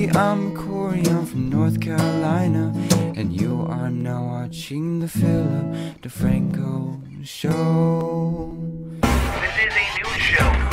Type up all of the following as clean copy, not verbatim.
Hey, I'm Corey, I'm from North Carolina, and you are now watching the Philip DeFranco Show. This is a news show.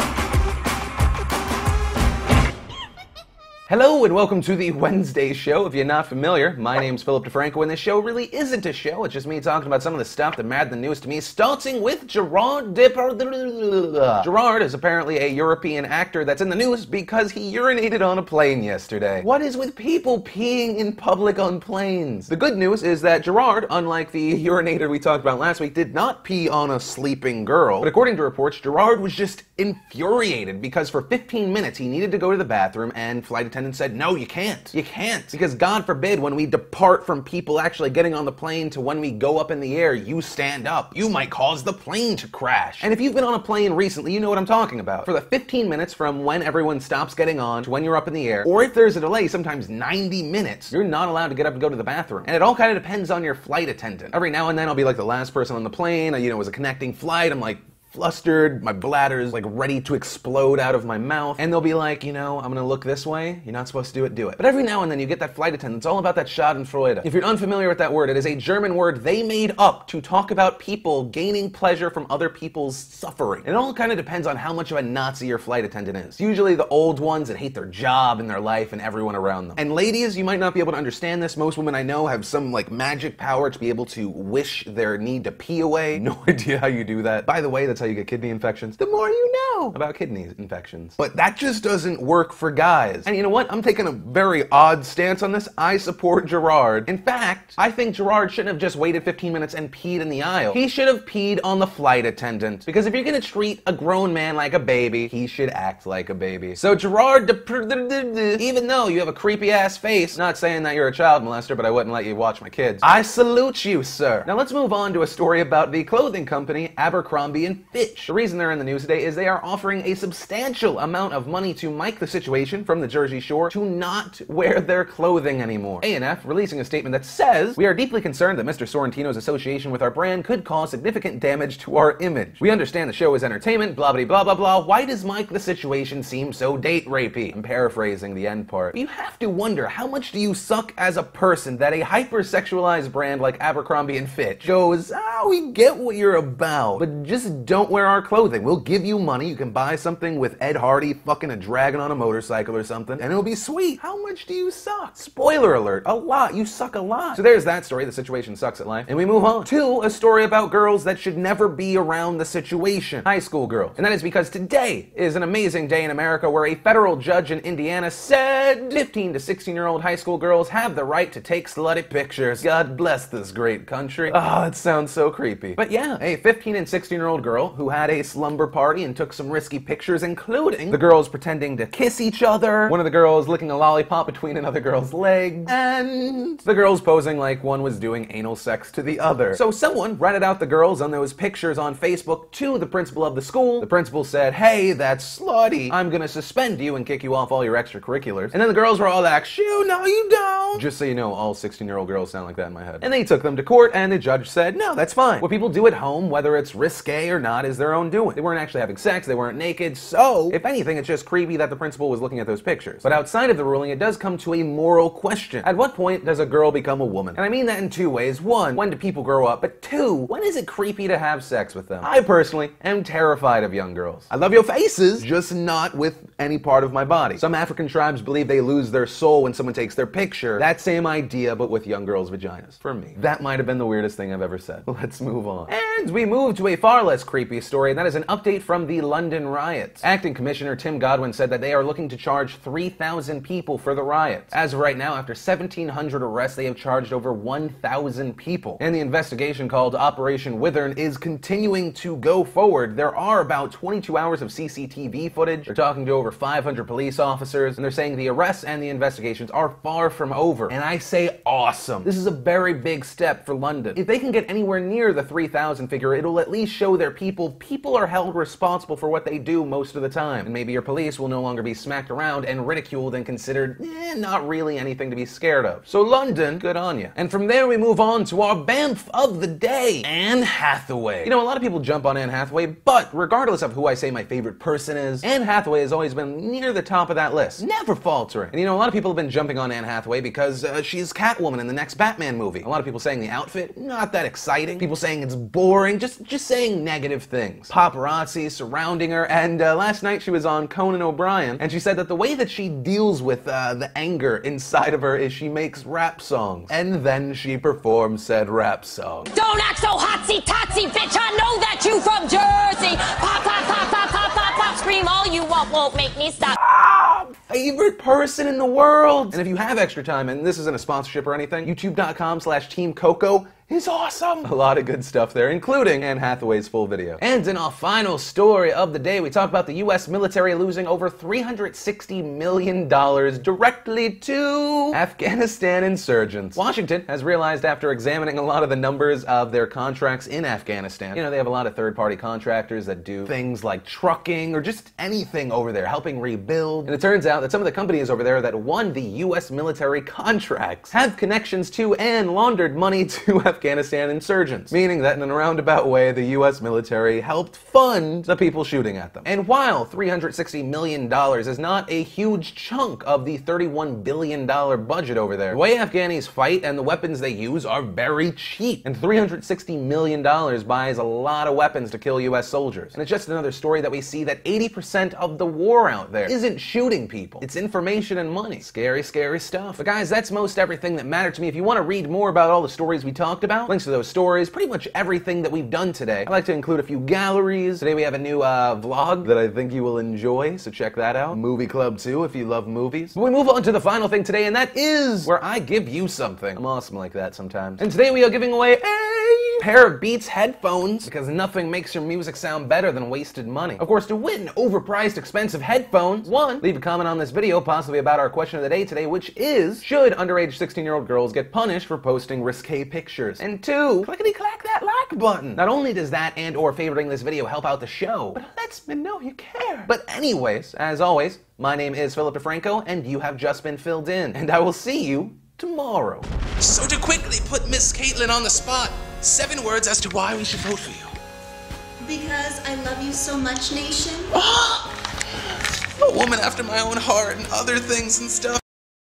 Hello and welcome to the Wednesday show. If you're not familiar, my name's Philip DeFranco, and this show really isn't a show. It's just me talking about some of the stuff that mattered the newest to me, starting with Gerard Depardieu. Gerard is apparently a European actor that's in the news because he urinated on a plane yesterday. What is with people peeing in public on planes? The good news is that Gerard, unlike the urinator we talked about last week, did not pee on a sleeping girl. But according to reports, Gerard was just infuriated because for 15 minutes he needed to go to the bathroom, and flight attendants said, no, you can't. You can't. Because God forbid when we depart from people actually getting on the plane to when we go up in the air, you stand up. You might cause the plane to crash. And if you've been on a plane recently, you know what I'm talking about. For the 15 minutes from when everyone stops getting on to when you're up in the air, or if there's a delay, sometimes 90 minutes, you're not allowed to get up and go to the bathroom. And it all kind of depends on your flight attendant. Every now and then I'll be like the last person on the plane. You know, it was a connecting flight. I'm like, flustered, my bladder's like ready to explode out of my mouth, and they'll be like, you know, I'm gonna look this way, you're not supposed to do it. But every now and then you get that flight attendant. It's all about that schadenfreude. If you're unfamiliar with that word, it is a German word they made up to talk about people gaining pleasure from other people's suffering. And it all kind of depends on how much of a Nazi your flight attendant is. Usually the old ones that hate their job and their life and everyone around them. And ladies, you might not be able to understand this. Most women I know have some like magic power to be able to wish their need to pee away. No idea how you do that. By the way, that's how you get kidney infections. The more you know about kidney infections. But that just doesn't work for guys. And you know what? I'm taking a very odd stance on this. I support Gerard. In fact, I think Gerard shouldn't have just waited 15 minutes and peed in the aisle. He should have peed on the flight attendant. Because if you're gonna treat a grown man like a baby, he should act like a baby. So Gerard, even though you have a creepy ass face, not saying that you're a child molester, but I wouldn't let you watch my kids, I salute you, sir. Now let's move on to a story about the clothing company Abercrombie & Fitch. The reason they're in the news today is they are offering a substantial amount of money to Mike the Situation from the Jersey Shore to not wear their clothing anymore. A&F releasing a statement that says, "We are deeply concerned that Mr. Sorrentino's association with our brand could cause significant damage to our image. We understand the show is entertainment, blah blah blah blah blah. Why does Mike the Situation seem so date rapey?" I'm paraphrasing the end part. But you have to wonder, how much do you suck as a person that a hypersexualized brand like Abercrombie & Fitch goes, we get what you're about, but just don't wear our clothing. We'll give you money. You can buy something with Ed Hardy fucking a dragon on a motorcycle or something, and it'll be sweet. How much do you suck? Spoiler alert, a lot. You suck a lot. So there's that story. The Situation sucks at life. And we move on to a story about girls that should never be around the Situation. High school girls. And that is because today is an amazing day in America where a federal judge in Indiana said 15 to 16-year-old high school girls have the right to take slutty pictures. God bless this great country. It sounds so creepy. But yeah, a 15 and 16-year-old girl who had a slumber party and took some risky pictures, including the girls pretending to kiss each other, one of the girls licking a lollipop between another girl's legs, and the girls posing like one was doing anal sex to the other. So someone ratted out the girls on those pictures on Facebook to the principal of the school. The principal said, "Hey, that's slutty. I'm gonna suspend you and kick you off all your extracurriculars." And then the girls were all like, "Shoo, no you don't." Just so you know, all 16-year-old girls sound like that in my head. And they took them to court, and the judge said, no, that's fine. What people do at home, whether it's risque or not, is their own doing. They weren't actually having sex, they weren't naked, so if anything, it's just creepy that the principal was looking at those pictures. But outside of the ruling, it does come to a moral question. At what point does a girl become a woman? And I mean that in two ways. One, when do people grow up? But two, when is it creepy to have sex with them? I personally am terrified of young girls. I love your faces, just not with any part of my body. Some African tribes believe they lose their soul when someone takes their picture. That same idea, but with young girls' vaginas. For me. That might have been the weirdest thing I've ever said. Let's move on. And we move to a far less creepy story, and that is an update from the London riots. Acting Commissioner Tim Godwin said that they are looking to charge 3,000 people for the riots. As of right now, after 1,700 arrests, they have charged over 1,000 people. And the investigation called Operation Withern is continuing to go forward. There are about 22 hours of CCTV footage. They're talking to over 500 police officers, and they're saying the arrests and the investigations are far from over. And I say awesome. This is a very big step for London. If they can get anywhere near the 3,000 figure, it'll at least show their people people are held responsible for what they do most of the time. And maybe your police will no longer be smacked around and ridiculed and considered, not really anything to be scared of. So London, good on you. And from there we move on to our BAMF of the day, Anne Hathaway. You know, a lot of people jump on Anne Hathaway, but regardless of who I say my favorite person is, Anne Hathaway has always been near the top of that list. Never faltering. And you know, a lot of people have been jumping on Anne Hathaway because she's Catwoman in the next Batman movie. A lot of people saying the outfit, not that exciting. People saying it's boring, just saying negative things. Paparazzi surrounding her, and last night she was on Conan O'Brien, and she said that the way that she deals with the anger inside of her is she makes rap songs. And then she performs said rap song. Don't act so hotsy-totsy, bitch, I know that you from Jersey. Pop, pop, pop, pop, pop, pop, pop, scream all you want, won't make me stop. Favorite person in the world. And if you have extra time, and this isn't a sponsorship or anything, youtube.com/Team Coco is awesome. A lot of good stuff there, including Anne Hathaway's full video. And in our final story of the day, we talk about the US military losing over $360 million directly to Afghanistan insurgents. Washington has realized after examining a lot of the numbers of their contracts in Afghanistan, you know, they have a lot of third-party contractors that do things like trucking or just anything over there, helping rebuild. And it turns out that some of the companies over there that won the US military contracts have connections to and laundered money to Afghanistan insurgents, meaning that in a roundabout way, the US military helped fund the people shooting at them. And while $360 million is not a huge chunk of the $31 billion budget over there, the way Afghanis fight and the weapons they use are very cheap. And $360 million buys a lot of weapons to kill US soldiers. And it's just another story that we see that 80% of the war out there isn't shooting people. It's information and money. Scary, scary stuff. But guys, that's most everything that mattered to me. If you want to read more about all the stories we talked about, links to those stories, pretty much everything that we've done today. I like to include a few galleries. Today we have a new vlog that I think you will enjoy, so check that out. Movie Club too, if you love movies. But we move on to the final thing today, and that is where I give you something. I'm awesome like that sometimes. And today we are giving away a pair of Beats headphones, because nothing makes your music sound better than wasted money. Of course, to win overpriced, expensive headphones, one, leave a comment on this video, possibly about our question of the day today, which is, should underage 16-year-old girls get punished for posting risque pictures? And two, clickety-clack that like button. Not only does that and or favoriting this video help out the show, but it lets me know you care. But anyways, as always, my name is Philip DeFranco, and you have just been filled in, and I will see you tomorrow. So to quickly put Miss Caitlin on the spot, 7 words as to why we should vote for you. Because I love you so much, nation. A woman after my own heart and other things and stuff.